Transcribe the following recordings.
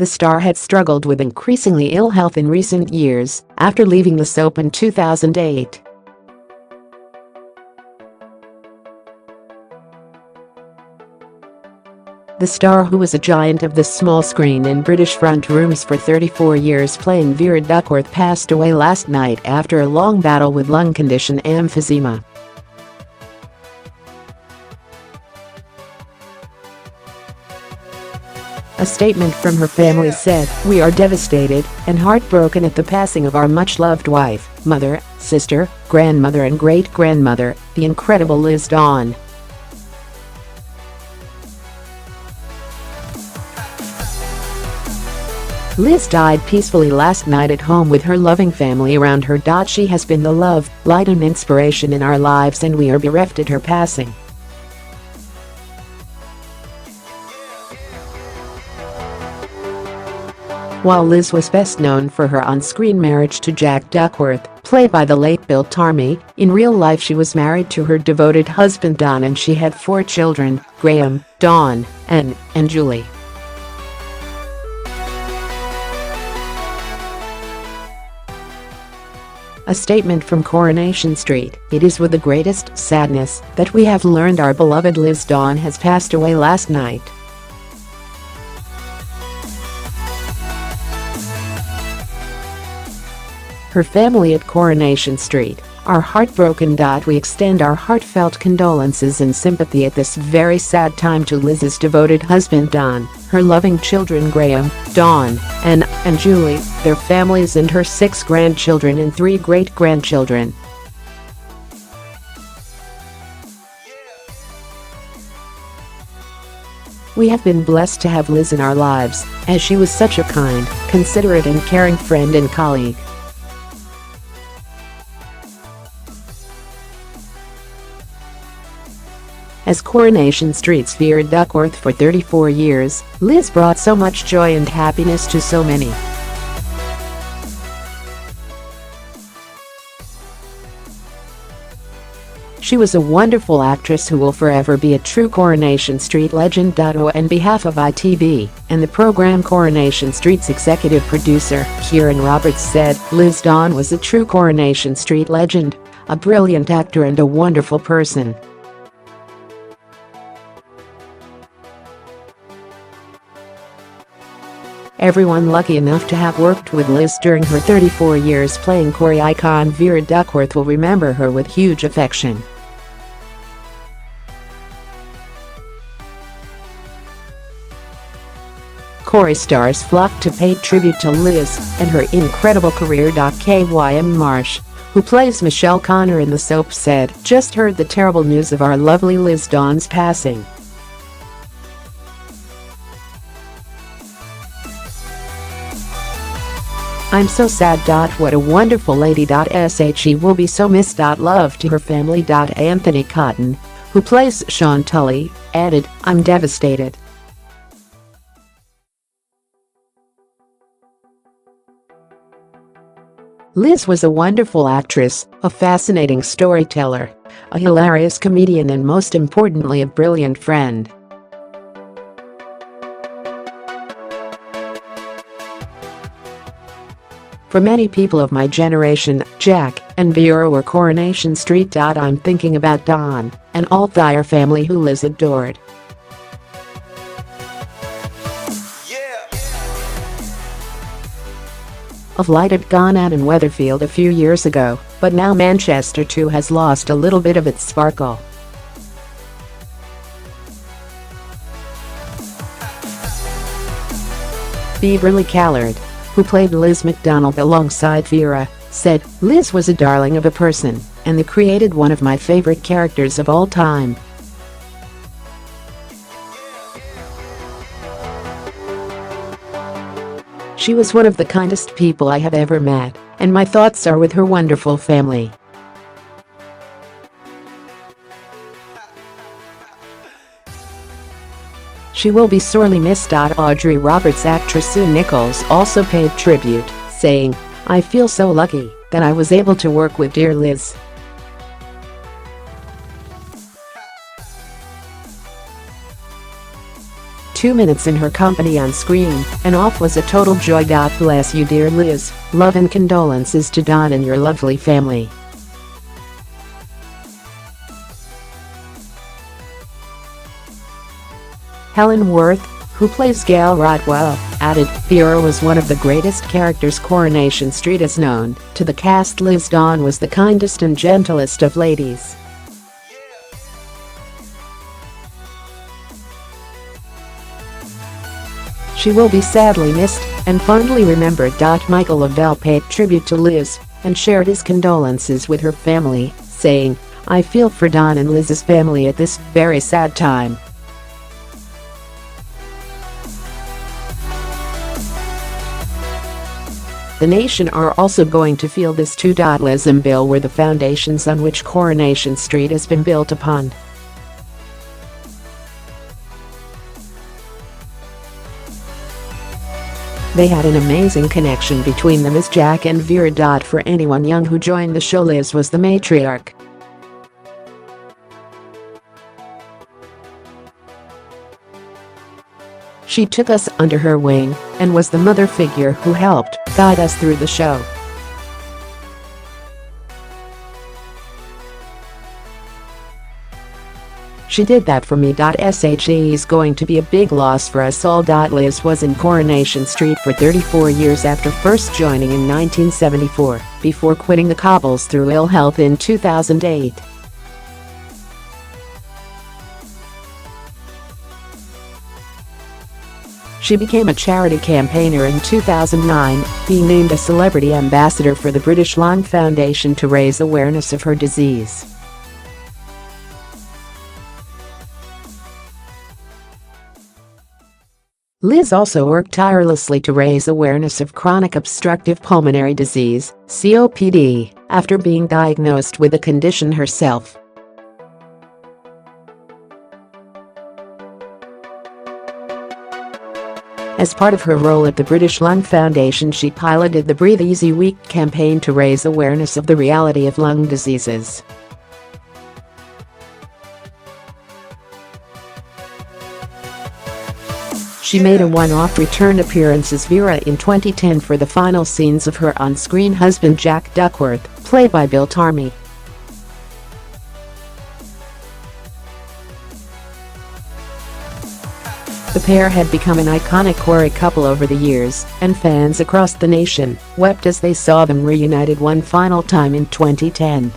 The star had struggled with increasingly ill health in recent years after leaving the soap in 2008. The star, who was a giant of the small screen in British front rooms for 34 years playing Vera Duckworth, passed away last night after a long battle with lung condition emphysema. A statement from her family said, "We are devastated and heartbroken at the passing of our much-loved wife, mother, sister, grandmother and great-grandmother, the incredible Liz.On. Liz died peacefully last night at home with her loving family around her. She has been the love, light and inspiration in our lives, and we are bereft at her passing." While Liz was best known for her on-screen marriage to Jack Duckworth, played by the late Bill Tarmey, in real life she was married to her devoted husband Don, and she had 4 children: Graham, Dawn, and Julie. A statement from Coronation Street: "It is with the greatest sadness that we have learned our beloved Liz.On has passed away last night. Her family at Coronation Street are heartbroken. We extend our heartfelt condolences and sympathy at this very sad time to Liz's devoted husband Don, her loving children Graham, Dawn, and Julie, their families and her 6 grandchildren and 3 great-grandchildren." "We have been blessed to have Liz in our lives, as she was such a kind, considerate and caring friend and colleague. As Coronation Street's Vera Duckworth for 34 years, Liz brought so much joy and happiness to so many. She was a wonderful actress who will forever be a true Coronation Street legend.O." On behalf of ITV and the program, Coronation Street's executive producer, Kieran Roberts, said, "Liz.On was a true Coronation Street legend, a brilliant actor and a wonderful person. Everyone lucky enough to have worked with Liz during her 34 years playing Corrie icon Vera Duckworth will remember her with huge affection." Corrie stars flocked to pay tribute to Liz and her incredible career.Kym. Marsh, who plays Michelle Connor in the soap, said, "Just heard the terrible news of our lovely Liz.On's passing. I'm so sad. What a wonderful lady.She will be so missed.Love." To her family. Anthony Cotton, who plays Sean Tully, added, "I'm devastated. Liz was a wonderful actress, a fascinating storyteller, a hilarious comedian and most importantly a brilliant friend. For many people of my generation, Jack and Vera were Coronation Street.I'm thinking about Don and all their family who Liz adored. Of light had gone out in Weatherfield a few years ago, but now Manchester too has lost a little bit of its sparkle. Beverley Callard, who played Liz McDonald alongside Vera, said, "Liz was a darling of a person and they created one of my favorite characters of all time. She was one of the kindest people I have ever met, and my thoughts are with her wonderful family." She will be sorely missed. Audrey Roberts actress Sue Nichols also paid tribute, saying, "I feel so lucky that I was able to work with dear Liz. 2 minutes in her company on screen, and off was a total joy. Bless you, dear Liz. Love and condolences to Don and your lovely family. Helen Worth, who plays Gail Rodwell, added, Vera was one of the greatest characters Coronation Street has known. To the cast, Liz.Dawn was the kindest and gentlest of ladies. She will be sadly missed and fondly remembered. Michael Lavelle paid tribute to Liz and shared his condolences with her family, saying, I feel for Don and Liz's family at this very sad time. The nation are also going to feel this too. Liz and Bill were the foundations on which Coronation Street has been built upon. They had an amazing connection between them as Jack and Vera. For anyone young who joined the show, Liz was the matriarch. She took us under her wing and was the mother figure who helped guide us through the show. She did that for me. She is going to be a big loss for us all. Liz was in Coronation Street for 34 years after first joining in 1974, before quitting the cobbles through ill health in 2008. She became a charity campaigner in 2009, being named a celebrity ambassador for the British Lung Foundation to raise awareness of her disease. Liz also worked tirelessly to raise awareness of chronic obstructive pulmonary disease, COPD, after being diagnosed with the condition herself. As part of her role at the British Lung Foundation, she piloted the Breathe Easy Week campaign to raise awareness of the reality of lung diseases. She made a one-off return appearance as Vera in 2010 for the final scenes of her on-screen husband Jack Duckworth, played by Bill Tarmey. The pair had become an iconic quarry couple over the years, and fans across the nation wept as they saw them reunited one final time in 2010.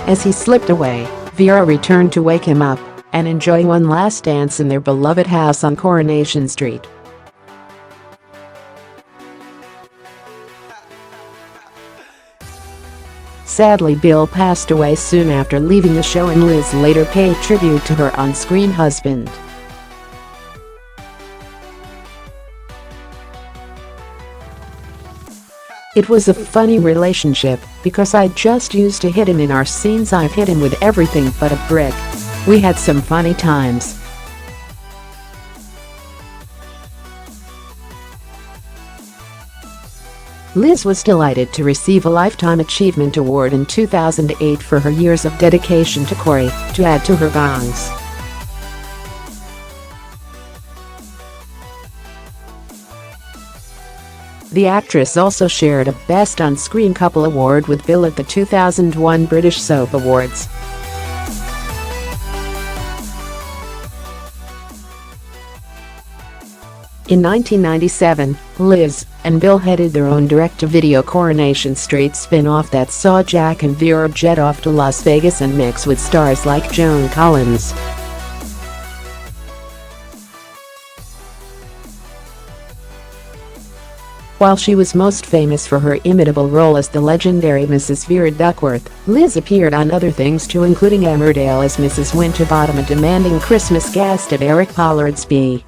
As he slipped away, Vera returned to wake him up and enjoy one last dance in their beloved house on Coronation Street. Sadly, Bill passed away soon after leaving the show, and Liz later paid tribute to her on-screen husband. It was a funny relationship, because I just used to hit him in our scenes. I've hit him with everything but a brick. We had some funny times. Liz was delighted to receive a Lifetime Achievement Award in 2008 for her years of dedication to Corey, to add to her gongs. The actress also shared a Best On-Screen Couple award with Bill at the 2001 British Soap Awards. In 1997, Liz and Bill headed their own direct-to-video Coronation Street spin-off that saw Jack and Vera jet off to Las Vegas and mix with stars like Joan Collins. While she was most famous for her inimitable role as the legendary Mrs. Vera Duckworth, Liz appeared on other things too, including Emmerdale as Mrs. Winterbottom, a demanding Christmas guest at Eric Pollard's B.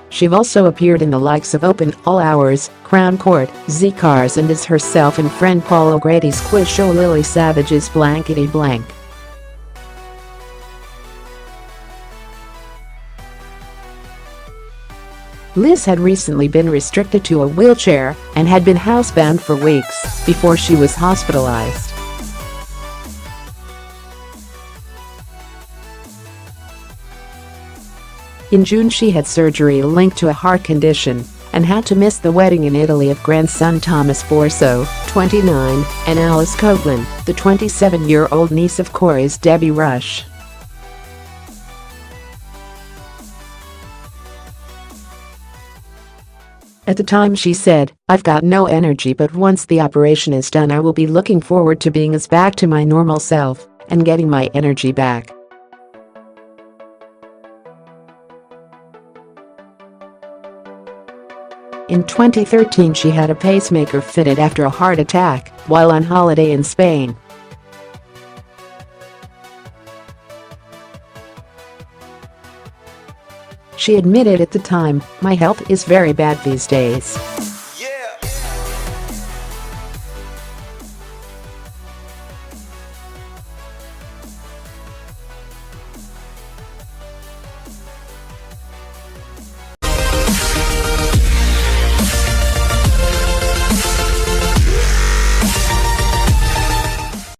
She also appeared in the likes of Open All Hours, Crown Court, Z-Cars, and as herself in friend Paul O'Grady's quiz show Lily Savage's Blankety Blank. Liz had recently been restricted to a wheelchair and had been housebound for weeks before she was hospitalized. In June, she had surgery linked to a heart condition and had to miss the wedding in Italy of grandson Thomas Borso, 29, and Alice Copeland, the 27-year-old niece of Corey's Debbie Rush. At the time, she said, "I've got no energy, but once the operation is done I will be looking forward to being back to my normal self and getting my energy back." In 2013, she had a pacemaker fitted after a heart attack while on holiday in Spain. She admitted at the time, "My health is very bad these days.